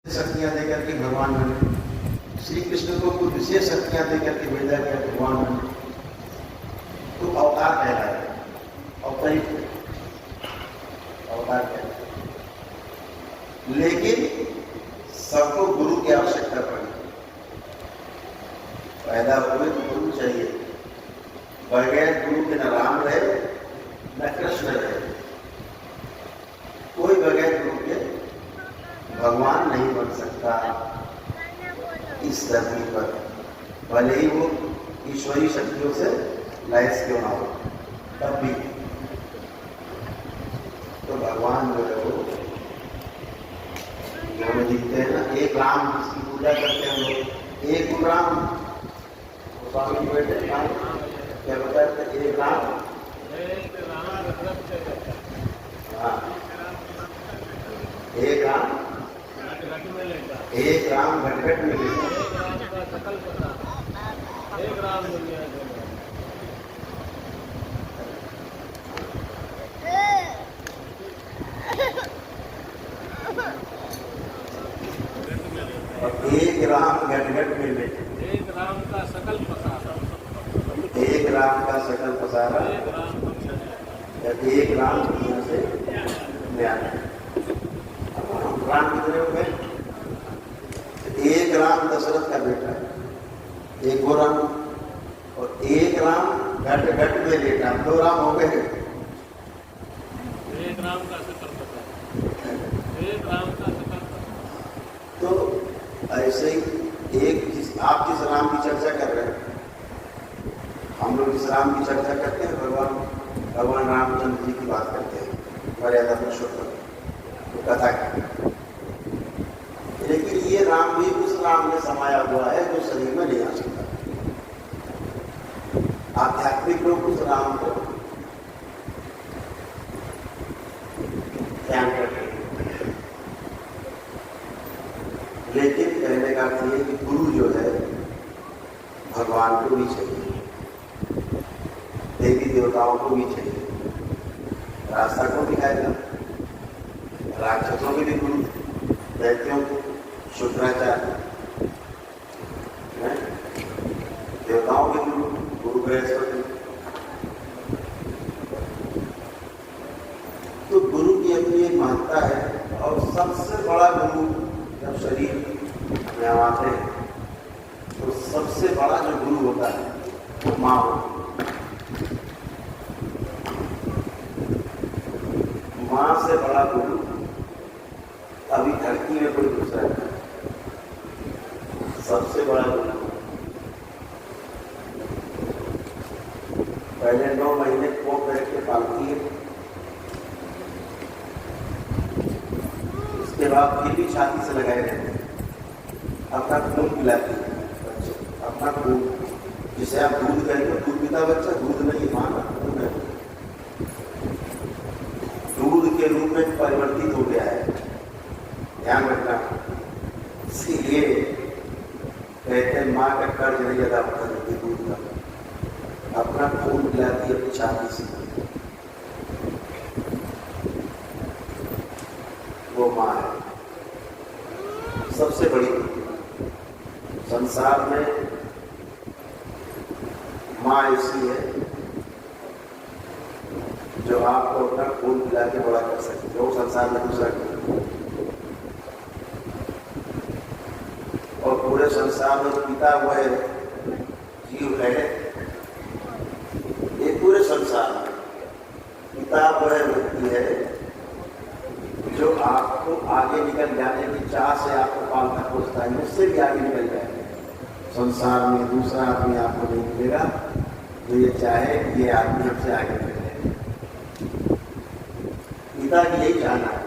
शक्तियां देकर के भगवान बने, श्री कृष्ण को कुछ विशेष शक्तियां देकर के भेजा गया भगवान बने, तो अवतार कहलाए, अवतरित अवतार कहलाए। लेकिन सबको गुरु की आवश्यकता पड़ी। पैदा हुए तो गुरु चाहिए, बगैर गुरु के न राम रहे न कृष्ण रहे। कोई बगैर गुरु के भगवान नहीं बन सकता इस धरती पर, भले ही वो ईश्वरीय शक्तियों से लैस क्यों ना हो, तब भी। तो भगवान जो है वो हमें दिखते हैं ना, एक राम जिसकी पूजा करते हैं लोग, एक राम स्वामी बैठे क्या बताते हैं, एक राम, हाँ एक राम, एक राम घट में एक राम एक राम घट में लेटे, एक राम का सकल पसारा, एक राम का सकल पसारा, एक राम दुनिया से न्याय। राम कितने हो गए? एक राम दशरथ का बेटा, एक वो राम, और एक राम घट में लेटा, दो राम हो गए। एक राम का सकल पसारा, एक राम का सकल पसारा। तो ऐसे ही आप जिस राम की चर्चा कर रहे हैं, हम लोग जिस राम की चर्चा करते हैं, भगवान रामचंद्र जी की बात करते हैं, मर्यादा पुरुषोत्तम तो कथा की। लेकिन ये राम भी उस राम में समाया हुआ है जो शरीर में नहीं आ सकता। आध्यात्मिक लोग उस राम को ध्यान करते हैं, लेकिन कहने का अर्थ ये कि गुरु जो है भगवान को भी चाहिए, देवी देवताओं को भी चाहिए, रास्ता को दिखाएगा। राक्षसों के भी गुरु, दैत्यों को शुक्राचार्य, देवताओं के गुरु गुरु बृहस्पति। तो गुरु की अपनी एक महत्ता है, और सबसे बड़ा गुरु जब शरीर में आते हैं तो सबसे बड़ा जो गुरु होता है वो माँ होती है। माँ से बड़ा गुरु अभी धरती में कोई दूसरा नहीं, सबसे बड़ा गुरु। पहले 9 महीने कोख बैठ के पालती है, उसके बाद फिर भी छाती से लगाए रहते हैं, अपना खून पिलाती है बच्चे, अपना खून, जिसे आप दूध कहेंगे, दूध पीता बच्चा, दूध नहीं माना, दूध है, दूध के रूप में परिवर्तित हो गया है, ध्यान रखना। इसीलिए कहते हैं माँ का कर्ज नहीं अदा होता देती दूध का, अपना खून पिलाती है अपनी छाती से, वो माँ है सबसे बड़ी। संसार में माँ ऐसी है जो आपको अपना खून पिला के बड़ा कर सकती है, वो संसार में दूसरा नहीं। और पूरे संसार में पिता हुआ है जीव है, ये पूरे संसार में पिता वह व्यक्ति है जो आपको आगे निकल जाने की चाह से आपको पालता पोसता है, उससे भी आगे निकल जाएगा। संसार में दूसरा आदमी आपको नहीं मिलेगा जो ये चाहे कि ये आदमी हमसे आगे निकल जाए। पिता की यही चाहना है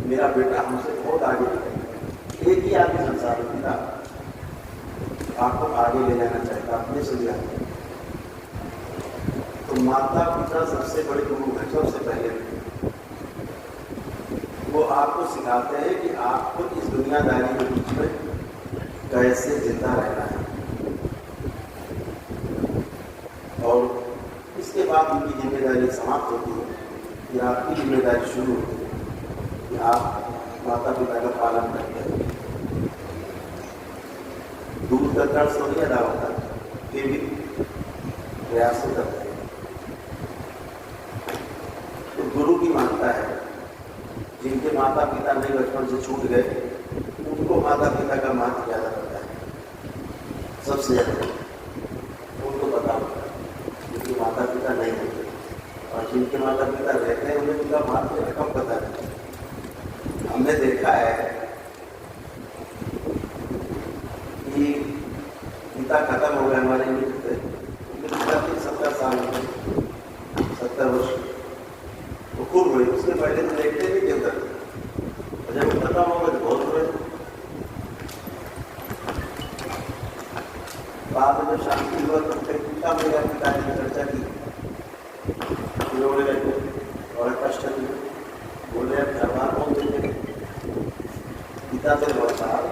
मेरा बेटा हमसे बहुत आगे निकले। एक ही आदमी संसार में पिता आपको आगे ले जाना चाहता, अपने से लिया। तो माता पिता सबसे बड़े गुरु हैं। सबसे पहले वो आपको सिखाते हैं कि आपको इस दुनियादारी के बीच में कैसे जिंदा रहना है, और इसके बाद उनकी जिम्मेदारी समाप्त होती है, फिर आपकी जिम्मेदारी शुरू होती है कि आप माता पिता का पालन करते हैं। उसका कर्ज तो नहीं अदा होता, फिर भी प्रयास तो करते हैं। तो गुरु की मानता है, जिनके माता पिता नहीं बचपन से छूट गए उनको माता पिता का महत्व ज़्यादा पता है, सबसे ज़्यादा उनको पता होता है। जिनके माता पिता नहीं होते और जिनके माता पिता रहते हैं उन्हें उनका महत्व कम पता है। हमने देखा है कि पिता खत्म हो गए हमारे मित्र, पिता 70 साल में 70 वर्ष वो खूब हुए, उसके पहले तो देखते भी क्यों करते, जब वो खत्म हो गए तो बहुत हुए। बाद में जब शांति हुआ तो फिर पिता मेरा पिता ने चर्चा की, रोने लगे और कष्ट बोले अब घरबार बोल देंगे। पिता से बहुत साहब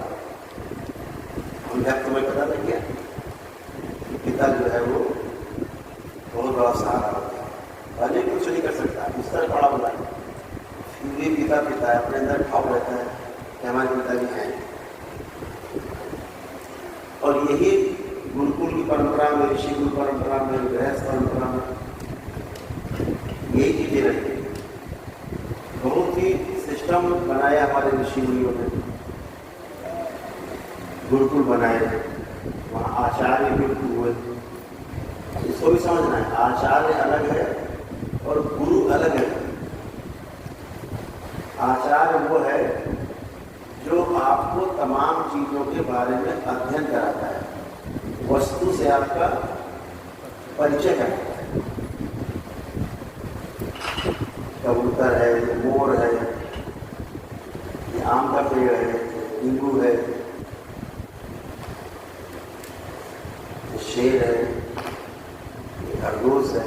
हमने तुम्हें पता नहीं किया, पिता जो है वो बहुत बड़ा सहारा होता है, भले कुछ नहीं कर सकता, इस तरह बड़ा बुला फिर भी पिता पिता है, अपने अंदर भाव रहता है कि हमारे पिता भी हैं। और यही गुरुकुल की परंपरा में, ऋषि गुरु परंपरा में, गृहस्थ परंपरा में यही चीजें रही। बहुत ही सिस्टम बनाया हमारे ऋषि मुनियों ने, गुरुकुल बनाए, वहाँ आचार्य गुरुकुल हुए। इसको भी समझना है, आचार्य अलग है और गुरु अलग है। आचार्य वो है जो आपको तमाम चीजों के बारे में अध्ययन कराता है, वस्तु से आपका परिचय कराता है। कबूतर है, ये मोर है, ये आम का पेड़ है, नींबू है, शेर है, खरगोश है,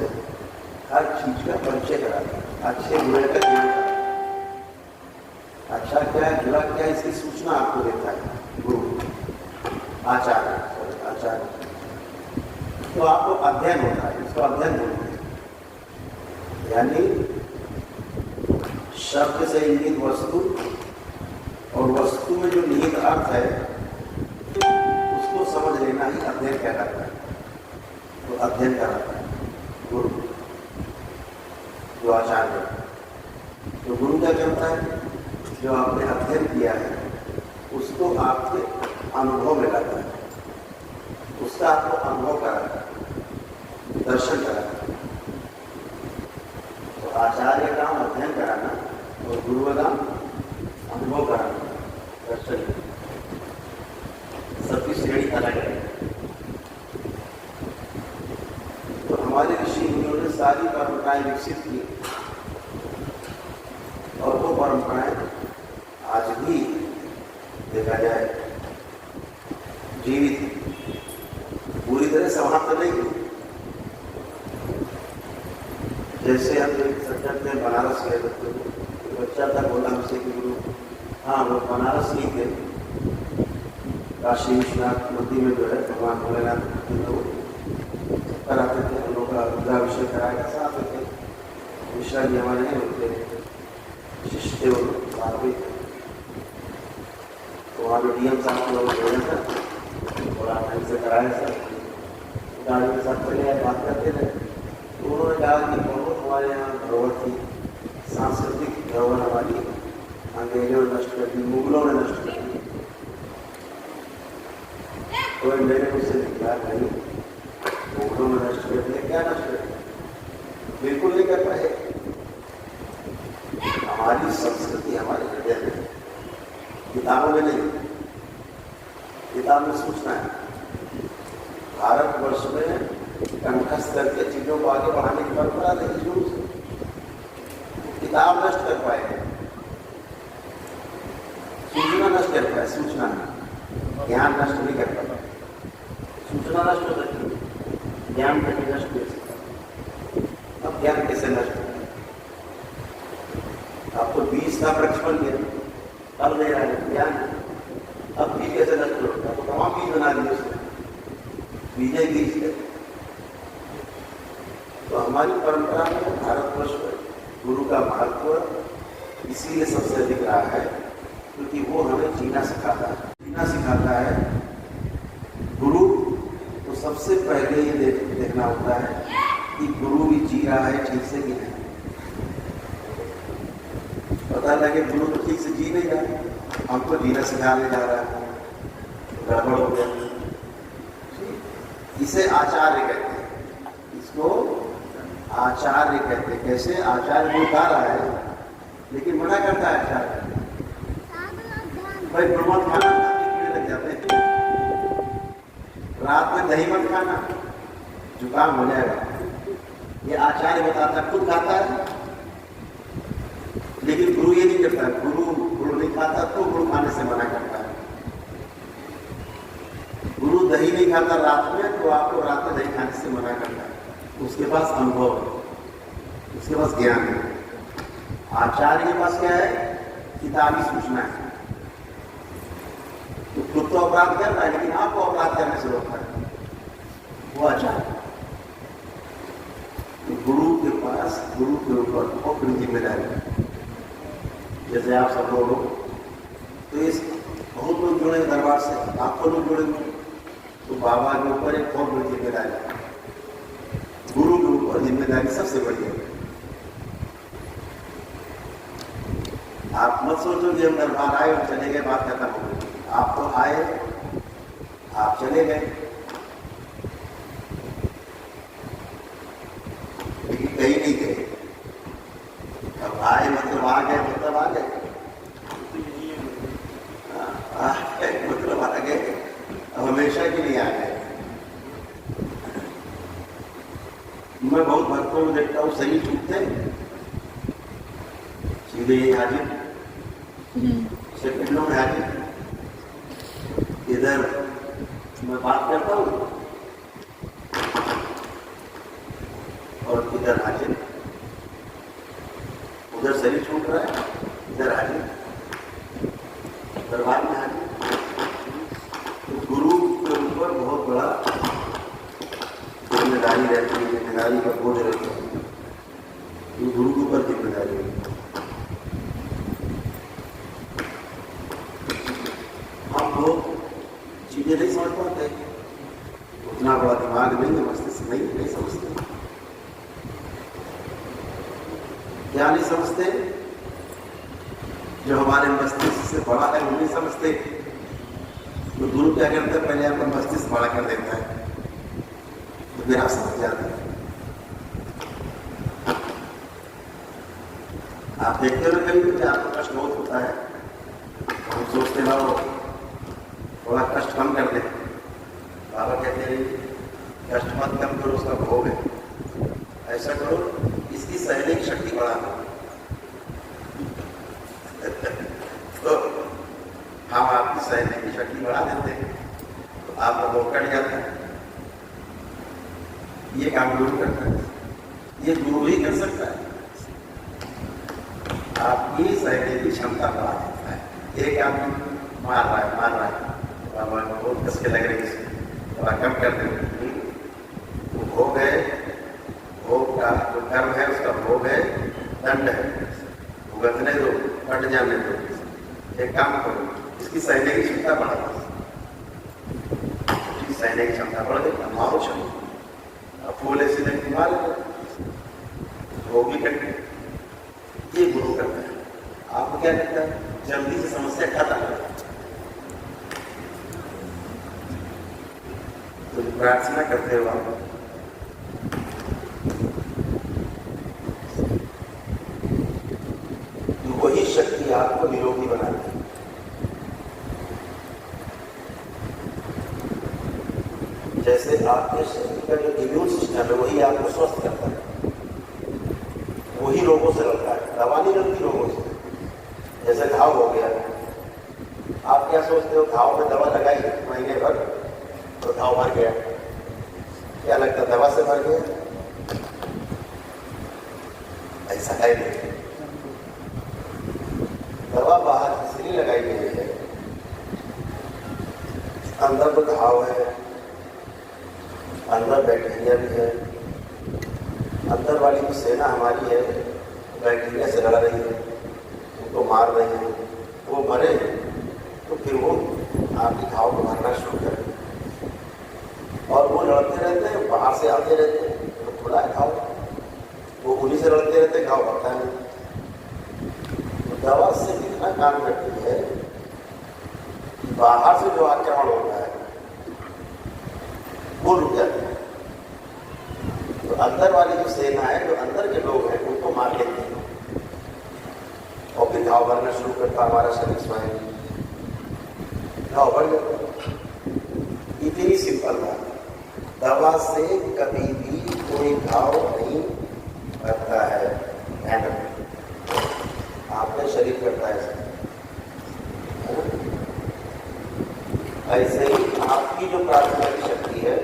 हर चीज का परिचय कराता है, अच्छे बुरे का ज्ञान कराता है। अच्छा क्या है, बुरा क्या है, इसकी सूचना आपको देता है गुरु, आचार्य। तो आपको अध्ययन होता है, इसको अध्ययन बोलते हैं। यानी शब्द से इंगित वस्तु और वस्तु में जो निहित अर्थ है उसको समझ लेना ही अध्ययन कहलाता है। तो अध्ययन कराता है गुरु, जो आचार्य। तो गुरु क्या करता है, जो आपने अध्ययन किया है उसको आपके अनुभव में लाता है, उसका आपको अनुभव कराता है, दर्शन कराता है। तो आचार्य का काम अध्ययन कराना और गुरु का काम अनुभव कराना, दर्शन। सबकी श्रेणी अलग है। तो हमारे ऋषि मुनियों ने सारी परंपराएं विकसित की और वो परंपराएं आज भी देखा जाए जीवित, पूरी तरह समाप्त नहीं हुई। जैसे हम एक सज्जन थे बनारस गए थे, बच्चा था, बोला हमसे कि गुरु, हाँ वो बनारस नहीं थे, काशी विश्वनाथ मंदिर में जो है भगवान भोलेनाथ कराते थे, हम लोग का रुद्राभिषेक कराया आते थे। मिश्रा जी हमारे नहीं होते, शिष्य थे, वो साथ भी थे। तो वहाँ जो डीएम साहब को लोग बोले था, थोड़ा ढंग से कराया सर, गाड़ी के साथ चले आए, बात करते थे। तो उन्होंने कहा कि बहुत हमारे यहाँ धरोहर थी, सांस्कृतिक धरोहर हमारी अंग्रेजों ने नष्ट कर दी, मुगलों ने नष्ट कर दी। तो मैंने उससे क्या नहीं, मुगलों ने नष्ट कर दिया, क्या नष्ट कर दिया, बिल्कुल नहीं कर पाए। हमारी संस्कृति हमारे हृदय में, किताबों में नहीं, किताब में सूचना है। भारतवर्ष में कंठस्थ करके चीजों को आगे बढ़ाने की परंपरा रही शुरू से, किताब नष्ट कर पाए, सूचना नष्ट कर पाए, सूचना ज्ञान नष्ट नहीं कर पाए। सूचना नष्ट हो सकती है, ज्ञान कभी नष्ट नहीं हो सकता। अब ज्ञान कैसे नष्ट हो, आपको बीज का प्रक्षेपण किया, फल दे रहा है ज्ञान, अब बीज कैसे नष्ट होगा, तो तमाम बीज बना दिए उसने, बीजे बीज थे। तो हमारी परंपरा में भारतवर्ष में गुरु का महत्व इसीलिए सबसे अधिक रहा है क्योंकि वो हमें जीना सिखाता है। जीना सिखाता है। गुरु सबसे पहले ये देखना होता है कि गुरु भी जी रहा है ठीक से कि नहीं। पता लगे गुरु तो ठीक से जी नहीं रहा, हमको जीना सिखाने जा रहा है, गड़बड़ हो गया। इसे आचार्य कहते हैं, इसको आचार्य कहते हैं। कैसे? आचार्य वो गा रहा है लेकिन मना करता है आचार्य। भाई प्रमोद खाना कीड़े लग जाते हैं, रात में दही मत खाना, जुकाम हो जाएगा। ये आचार्य बताता है, खुद खाता है, लेकिन गुरु ये नहीं करता। गुरु नहीं खाता तो गुरु खाने से मना करता है। गुरु दही नहीं खाता रात में तो आपको रात में दही खाने से मना करता है। उसके पास अनुभव है, उसके पास ज्ञान है। आचार्य के पास क्या है? किताबी सूचना है। तो खुद तो अपराध कर रहा है लेकिन आपको अपराध करने से रोकता है, वो आचार्य। तो गुरु के पास, गुरु के ऊपर बहुत बड़ी जिम्मेदारी है। जैसे आप सब लोग हो, तो इस बहुत लोग जुड़े दरबार से, आपको लोग जुड़े हुए, तो बाबा के ऊपर एक बहुत बड़ी जिम्मेदारी है। गुरु के ऊपर जिम्मेदारी सबसे बड़ी है। आप मत सोचो कि हम दरबार आए और चले गए, बात खत्म हो गई। आप तो आए, आप चले गए, लेकिन कहीं नहीं गए। अब आए मतलब आ गए, मतलब आ गए, मतलब आ गए, अब हमेशा के लिए आ गए। मैं बहुत भक्तों में देखता हूँ सही चूकते सीधे ये हाजिर, सेकंडों में हाजिर। इधर मैं बात करता हूँ और इधर हाजिर, उधर शरीर छूट रहा है, इधर हाजिर, दरबार में हाजिर। तो गुरु के ऊपर बहुत बड़ा जिम्मेदारी रहती है, जिम्मेदारी का बोझ रहता है। तो गुरु के ऊपर जिम्मेदारी है। हम लोग चीजें नहीं समझ पाते, उतना बड़ा दिमाग नहीं है, मस्तिष्क नहीं समझते। क्या नहीं समझते? जो हमारे मस्तिष्क से बड़ा है वो नहीं समझते। तो गुरु क्या करता है? पहले आपका मस्तिष्क बड़ा कर देता है, तो फिर आप समझ जाते हैं। आप देखते हो कभी कुछ आपको कष्ट बहुत होता है, हम सोचते रहो थोड़ा कष्ट कम कर दे। बाबा कहते हैं कष्ट मत कम करो, उसका भोग है। ऐसा करो इसकी सहने की शक्ति बढ़ा दो। तो हम आपकी सहने की शक्ति बढ़ा देते हैं, तो आपका भोग कट जाता है। ये काम गुरु करता है, ये गुरु ही कर सकता है। आपकी सहने की क्षमता बढ़ा देता है। एक आदमी मार रहा है, बाबा को बहुत कस के लग रही है, थोड़ा कम कर दे। वो भोग है, भोग का जो कर्म है उसका भोग है, दंड है, भुगतने दो, कट जाने दो। एक काम करो, इसकी सहने की क्षमता बढ़ा दो, इसकी सहने की क्षमता बढ़ा देगा, मारो चलो। अब फूल ऐसे नहीं मार वो भी कट गए। ये गुरु करता है। आपको क्या करता है? जल्दी से समस्या खत्म करता है। तो प्रार्थना करते हो आप, तो वही शक्ति आपको निरोगी बनाती है। जैसे आपके शरीर का जो इम्यून सिस्टम है वही आपको स्वस्थ करता है, वही रोगों से लड़ता है। दवा नहीं लड़ती रोगों से। जैसे घाव हो गया, आप क्या सोचते हो? घाव में दवा लगाई महीने भर तो घाव भर गया, क्या लगता? दवा से भर गया? ऐसा है नहीं। दवा बाहर इसलिए लगाई गई है, अंदर तो घाव है, अंदर बैक्टीरिया भी है, अंदर वाली जो सेना हमारी है बैक्टीरिया से लड़ रही है, उनको मार रही है। वो मरे तो फिर वो आपके घाव को भरना शुरू कर। और वो लड़ते रहते हैं, बाहर से आते रहते हैं, तो थोड़ा है घाव, वो उन्हीं से लड़ते रहते हैं, घाव बढ़ता है। तो दवा से कितना काम करती है, बाहर से जो आक्रमण होता है वो रुक जाता है, तो अंदर वाली जो सेना है, जो अंदर के लोग हैं, उनको मार लेते हैं और फिर घाव भरना शुरू करता हमारा शरीर स्वयं, घाव भर जाता है। इतनी सिंपल बात, दवा से कभी भी कोई घाव नहीं भरता है, ध्यान रखना, आपका शरीर करता है। ऐसे ही आपकी जो प्रार्थना की शक्ति है,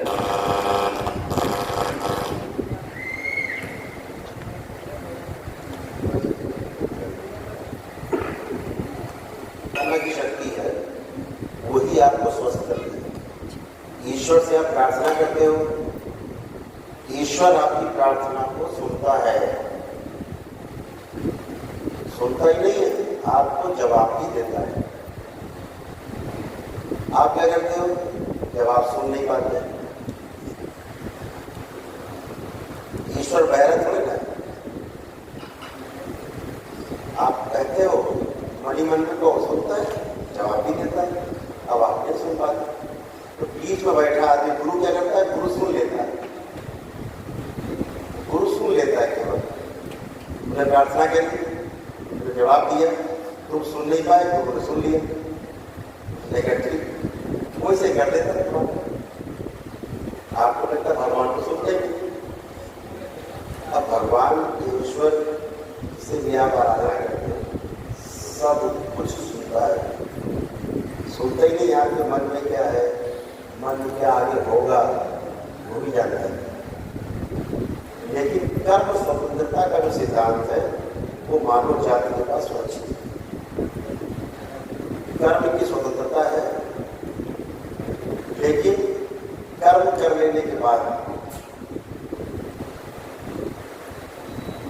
की शक्ति है, वही आपको स्वस्थ करती है। ईश्वर से आप प्रार्थना करते हो, ईश्वर आपकी प्रार्थना को सुनता है, सुनता ही नहीं है, आपको जवाब भी देता है। आप क्या करते हो, जब आप सुन नहीं पाते, ईश्वर बहरा थोड़े ना, आप कहते हो मणिमंडल को सुनता है, जवाब भी देता है, अब आप नहीं सुन पाते, तो बीच में बैठा आदमी गुरु क्या करता है, गुरु सुन लेता है, गुरु सुन लेता है केवल, उन्हें प्रार्थना करी, तो जवाब दिया, तुम सुन नहीं पाए, तो गुरु सुन लिया, लेकिन ठीक वैसे कर देता है। आपको लगता है भगवान को सुनते हैं, अब भगवान ईश्वर से भी आप आराधना करते हैं, सब कुछ सुनता है, सुनते ही नहीं आपके मन में क्या है, मन में क्या आगे होगा वो भी जानता है। लेकिन कर्म स्वतंत्रता का जो सिद्धांत है वो मानव जाति के पास सुरक्षित है। कर्म की स्वतंत्रता है, लेकिन कर्म कर लेने के बाद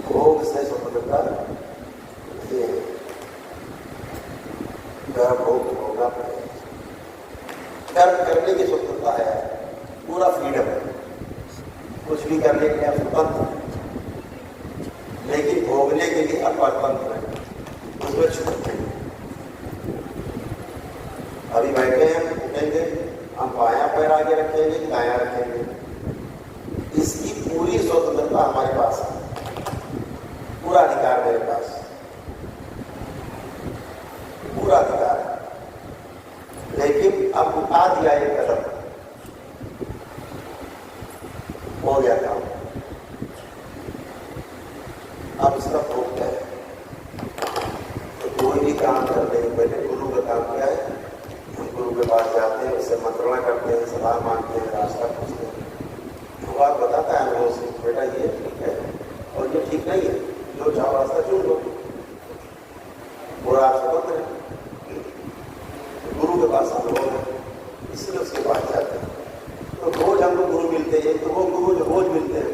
भोग से स्वतंत्रता ये भोग होगा, कर्म करने की स्वतंत्रता है, पूरा फ्रीडम है, कुछ भी करने के लिए आप स्वतंत्र, लेकिन भोगने के लिए आप परतंत्र है, उसमें छूट नहीं। अभी बैठे हैं, उठेंगे, हम बायां पैर आगे रखेंगे, दायां रखेंगे, इसकी पूरी स्वतंत्रता हमारे पास है, पूरा अधिकार मेरे पास, पूरा अधिकार है। लेकिन अब उठा दिया ये कदम, हो गया काम, अब इसका भोग क्या है। तो कोई भी काम करने के पहले गुरु का काम क्या है, हम गुरु के पास जाते हैं, उससे मंत्रणा करते हैं, सलाह मांगते हैं, रास्ता पूछते हैं, तो बात बताता है अनुभव से, बेटा ये ठीक है और ये ठीक नहीं है, जो चाहो रास्ता चुन लो, पूरा आप स्वतंत्र है। गुरु के पास अनुभव है, इसलिए उसके पास जाते हैं। तो रोज हमको गुरु मिलते हैं, तो वो गुरु जो रोज मिलते हैं,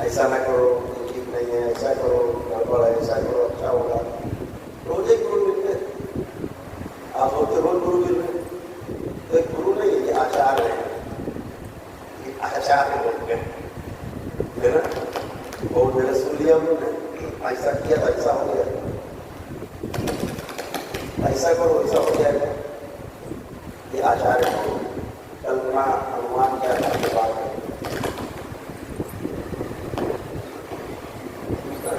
ऐसा ना करो, ठीक नहीं है, ऐसा करो, गड़बड़ है, ऐसा करो, अच्छा होगा, रोज एक गुरु मिलते हैं। आप होते रोज गुरु मिल रहे, तो एक गुरु नहीं है, ये आचार्य है, ये आचार्य बोल के है ना, बहुत मेरे सुन लिया उन्होंने, ऐसा किया तो ऐसा हो गया, ऐसा करो ऐसा हो जाएगा, ये आचार्य हो, कल्पना अनुमान क्या करके बात है।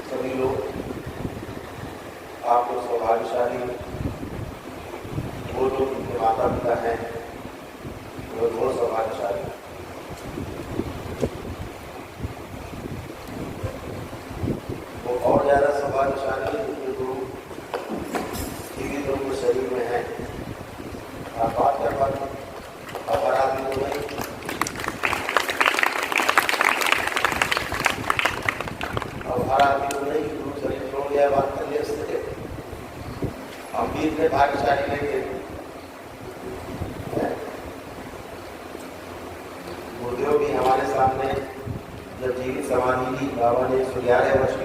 सभी लोग आप लोग सौभाग्यशाली, वो लोग उनके माता पिता हैं, वो बहुत सौभाग्यशाली, वो और ज़्यादा सौभाग्यशाली है उनके गुरु जीवित उनके शरीर में है, आप बात कर पाते, अब हर आदमी को नहीं, अब हर आदमी को नहीं, गुरु शरीर छोड़ गया, बात कर ले सकते, हम भी इतने भाग्यशाली नहीं थे। गुरुदेव भी हमारे सामने जब जीवित समाधि ली, बाबा ने 11 वर्ष